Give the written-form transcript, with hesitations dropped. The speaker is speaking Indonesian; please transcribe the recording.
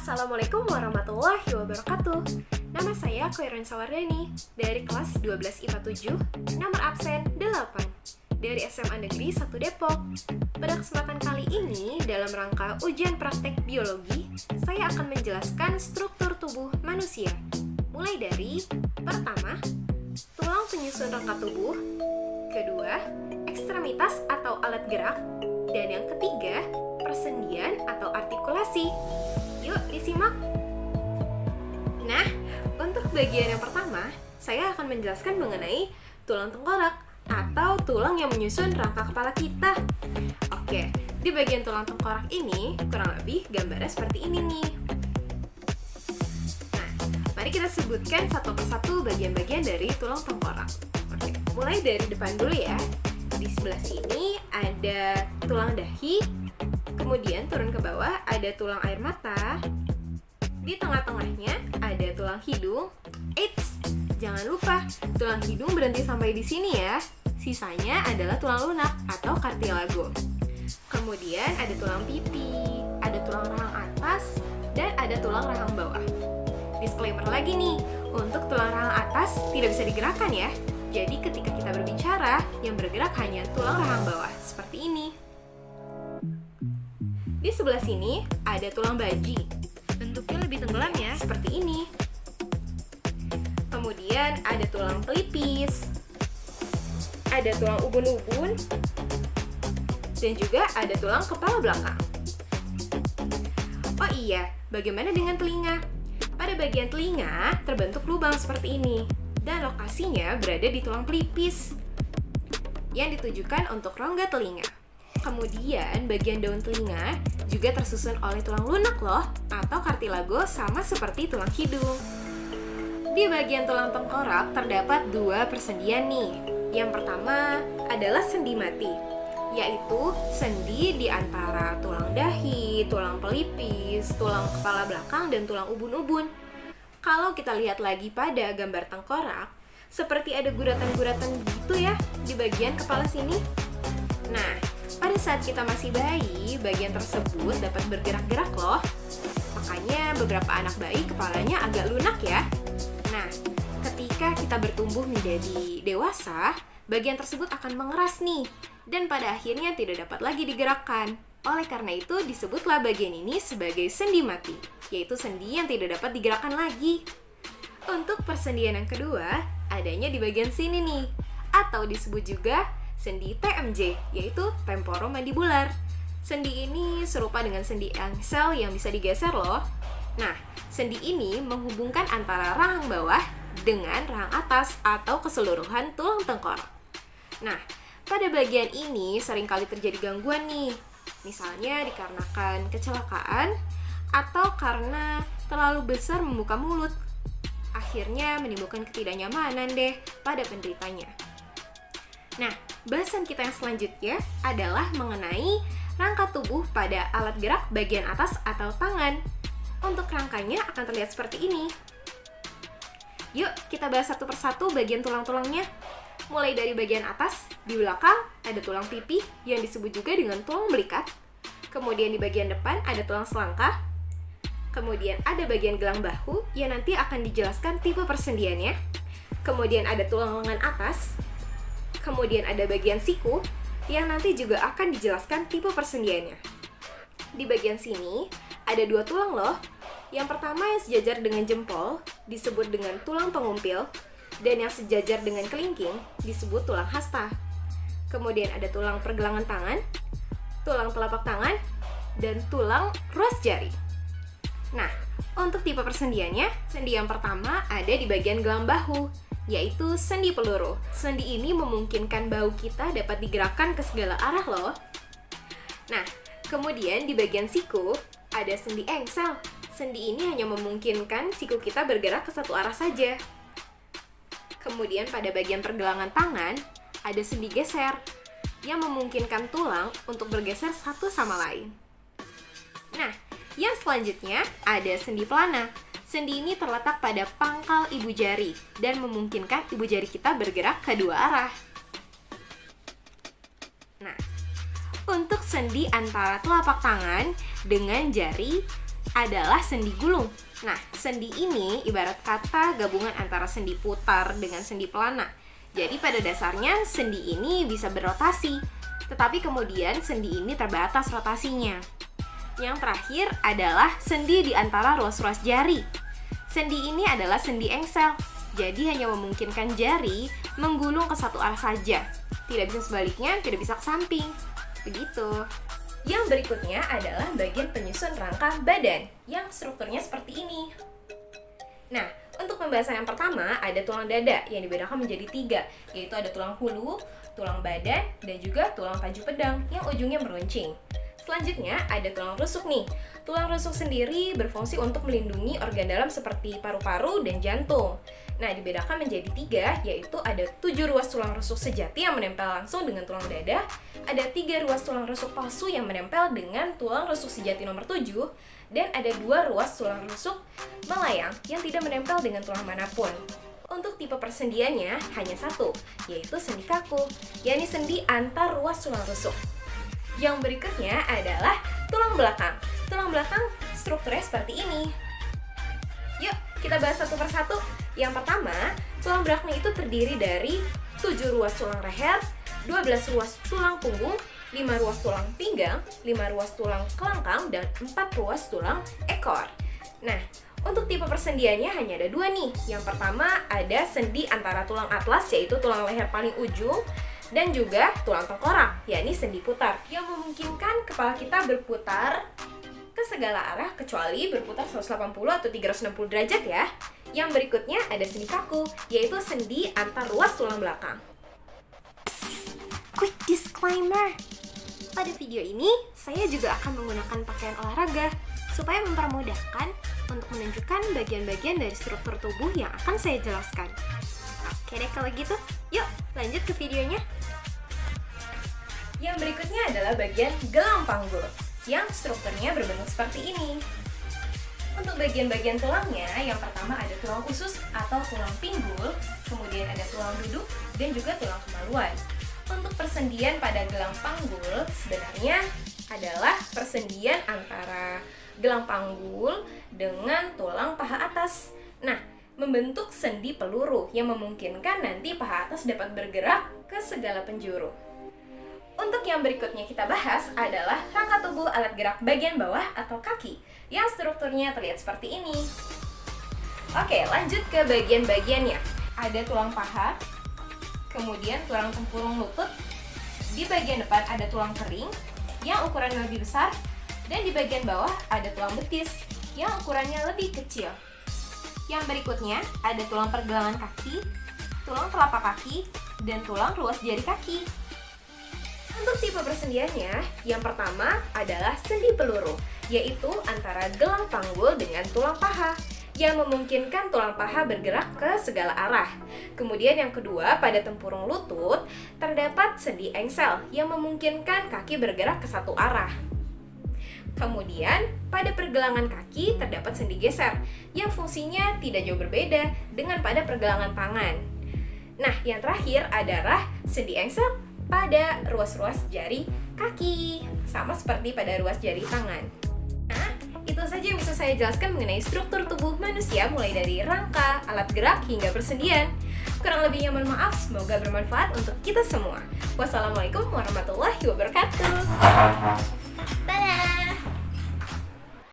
Assalamualaikum warahmatullahi wabarakatuh. Nama saya Koirin Sawardani dari kelas 12 IPA 7, nomor absen 8, dari SMA Negeri 1 Depok. Pada kesempatan kali ini, dalam rangka ujian praktek biologi, saya akan menjelaskan struktur tubuh manusia. Mulai dari pertama, tulang penyusun rangka tubuh, kedua, ekstremitas atau alat gerak, dan yang ketiga, persendian atau artikulasi. Yuk disimak. Nah, untuk bagian yang pertama, saya akan menjelaskan mengenai tulang tengkorak atau tulang yang menyusun rangka kepala kita. Oke, di bagian tulang tengkorak ini kurang lebih gambarnya seperti ini nih. Nah, mari kita sebutkan satu persatu bagian-bagian dari tulang tengkorak. Oke, mulai dari depan dulu ya. Di sebelah sini ada tulang dahi, kemudian turun ke bawah ada tulang air mata, di tengah-tengahnya ada tulang hidung. Eits, jangan lupa tulang hidung berhenti sampai di sini ya. Sisanya adalah tulang lunak atau cartilago. Kemudian ada tulang pipi, ada tulang rahang atas, dan ada tulang rahang bawah. Disclaimer lagi nih, untuk tulang rahang atas tidak bisa digerakkan ya. Jadi ketika kita berbicara, yang bergerak hanya tulang rahang bawah, seperti ini. Di sebelah sini ada tulang baji. Bentuknya lebih tenggelam ya, seperti ini. Kemudian ada tulang pelipis, ada tulang ubun-ubun, dan juga ada tulang kepala belakang. Oh iya, bagaimana dengan telinga? Pada bagian telinga terbentuk lubang seperti ini, dan lokasinya berada di tulang pelipis yang ditujukan untuk rongga telinga. Kemudian bagian daun telinga juga tersusun oleh tulang lunak loh, atau cartilago, sama seperti tulang hidung. Di bagian tulang tengkorak terdapat dua persendian nih. Yang pertama adalah sendi mati, yaitu sendi di antara tulang dahi, tulang pelipis, tulang kepala belakang, dan tulang ubun-ubun. Kalau kita lihat lagi pada gambar tengkorak, seperti ada guratan-guratan gitu ya di bagian kepala sini. Nah, pada saat kita masih bayi, bagian tersebut dapat bergerak-gerak loh. Makanya beberapa anak bayi kepalanya agak lunak ya. Nah, ketika kita bertumbuh menjadi dewasa, bagian tersebut akan mengeras nih, dan pada akhirnya tidak dapat lagi digerakkan. Oleh karena itu, disebutlah bagian ini sebagai sendi mati, yaitu sendi yang tidak dapat digerakkan lagi. Untuk persendian yang kedua, adanya di bagian sini nih, atau disebut juga sendi TMJ, yaitu temporomandibular. Sendi ini serupa dengan sendi engsel yang bisa digeser loh. Nah, sendi ini menghubungkan antara rahang bawah dengan rahang atas atau keseluruhan tulang tengkorak. Nah, pada bagian ini seringkali terjadi gangguan nih. Misalnya dikarenakan kecelakaan atau karena terlalu besar membuka mulut. Akhirnya menimbulkan ketidaknyamanan deh pada penderitanya. Nah, bahasan kita yang selanjutnya adalah mengenai rangka tubuh pada alat gerak bagian atas atau tangan. Untuk rangkanya akan terlihat seperti ini. Yuk, kita bahas satu persatu bagian tulang-tulangnya. Mulai dari bagian atas, di belakang ada tulang pipi yang disebut juga dengan tulang belikat. Kemudian di bagian depan ada tulang selangkah. Kemudian ada bagian gelang bahu yang nanti akan dijelaskan tipe persendiannya. Kemudian ada tulang lengan atas. Kemudian ada bagian siku yang nanti juga akan dijelaskan tipe persendiannya. Di bagian sini ada dua tulang loh. Yang pertama yang sejajar dengan jempol disebut dengan tulang pengumpil, dan yang sejajar dengan kelingking disebut tulang hasta. Kemudian ada tulang pergelangan tangan, tulang telapak tangan, dan tulang ruas jari. Nah, untuk tipe persendiannya, sendi yang pertama ada di bagian gelang bahu, yaitu sendi peluru. Sendi ini memungkinkan bahu kita dapat digerakkan ke segala arah loh. Nah, kemudian di bagian siku ada sendi engsel. Sendi ini hanya memungkinkan siku kita bergerak ke satu arah saja. Kemudian pada bagian pergelangan tangan ada sendi geser yang memungkinkan tulang untuk bergeser satu sama lain. Nah, yang selanjutnya ada sendi pelana. Sendi ini terletak pada pangkal ibu jari dan memungkinkan ibu jari kita bergerak ke dua arah. Nah, untuk sendi antara telapak tangan dengan jari adalah sendi gulung. Nah, sendi ini ibarat kata gabungan antara sendi putar dengan sendi pelana. Jadi pada dasarnya sendi ini bisa berotasi, tetapi kemudian sendi ini terbatas rotasinya. Yang terakhir adalah sendi di antara ruas-ruas jari. Sendi ini adalah sendi engsel, jadi hanya memungkinkan jari menggulung ke satu arah saja. Tidak bisa sebaliknya, tidak bisa ke samping. Begitu. Yang berikutnya adalah bagian penyusun rangka badan yang strukturnya seperti ini. Nah, untuk pembahasan yang pertama ada tulang dada yang dibedakan menjadi 3, yaitu ada tulang hulu, tulang badan, dan juga tulang taju pedang yang ujungnya meruncing. Selanjutnya ada tulang rusuk nih. Tulang rusuk sendiri berfungsi untuk melindungi organ dalam seperti paru-paru dan jantung. Nah, dibedakan menjadi 3, yaitu ada 7 ruas tulang rusuk sejati yang menempel langsung dengan tulang dada, ada 3 ruas tulang rusuk palsu yang menempel dengan tulang rusuk sejati nomor 7, dan ada 2 ruas tulang rusuk melayang yang tidak menempel dengan tulang manapun. Untuk tipe persendiannya hanya 1, yaitu sendi kaku, yakni sendi antar ruas tulang rusuk. Yang berikutnya adalah tulang belakang. Tulang belakang strukturnya seperti ini. Yuk, kita bahas satu persatu. Yang pertama, tulang belakang itu terdiri dari 7 ruas tulang leher, 12 ruas tulang punggung, 5 ruas tulang pinggang, 5 ruas tulang kelangkang, dan 4 ruas tulang ekor. Nah, untuk tipe persendiannya hanya ada 2 nih. Yang pertama ada sendi antara tulang atlas, yaitu tulang leher paling ujung, dan juga tulang tengkorak, yakni sendi putar, yang memungkinkan kepala kita berputar ke segala arah kecuali berputar 180 atau 360 derajat ya. Yang berikutnya ada sendi kaku, yaitu sendi antar ruas tulang belakang. Quick disclaimer. Pada video ini, saya juga akan menggunakan pakaian olahraga supaya mempermudahkan untuk menunjukkan bagian-bagian dari struktur tubuh yang akan saya jelaskan. Oke deh kalau gitu, yuk lanjut ke videonya. Yang berikutnya adalah bagian gelang panggul yang strukturnya berbentuk seperti ini. Untuk bagian-bagian tulangnya, yang pertama ada tulang usus atau tulang pinggul, kemudian ada tulang duduk, dan juga tulang kemaluan. Untuk persendian pada gelang panggul sebenarnya adalah persendian antara gelang panggul dengan tulang paha atas. Nah, membentuk sendi peluru yang memungkinkan nanti paha atas dapat bergerak ke segala penjuru. Untuk yang berikutnya kita bahas adalah rangka tubuh alat gerak bagian bawah atau kaki yang strukturnya terlihat seperti ini. Oke, lanjut ke bagian-bagiannya. Ada tulang paha, kemudian tulang tempurung lutut, di bagian depan ada tulang kering yang ukurannya lebih besar, dan di bagian bawah ada tulang betis yang ukurannya lebih kecil. Yang berikutnya ada tulang pergelangan kaki, tulang telapak kaki, dan tulang ruas jari kaki. Untuk tipe persendiannya, yang pertama adalah sendi peluru, yaitu antara gelang panggul dengan tulang paha, yang memungkinkan tulang paha bergerak ke segala arah. Kemudian yang kedua, pada tempurung lutut, terdapat sendi engsel, yang memungkinkan kaki bergerak ke satu arah. Kemudian, pada pergelangan kaki terdapat sendi geser, yang fungsinya tidak jauh berbeda dengan pada pergelangan tangan. Nah, yang terakhir adalah sendi engsel pada ruas-ruas jari kaki, sama seperti pada ruas jari tangan. Nah, itu saja yang bisa saya jelaskan mengenai struktur tubuh manusia mulai dari rangka, alat gerak, hingga persendian. Kurang lebihnya mohon maaf, semoga bermanfaat untuk kita semua. Wassalamualaikum warahmatullahi wabarakatuh.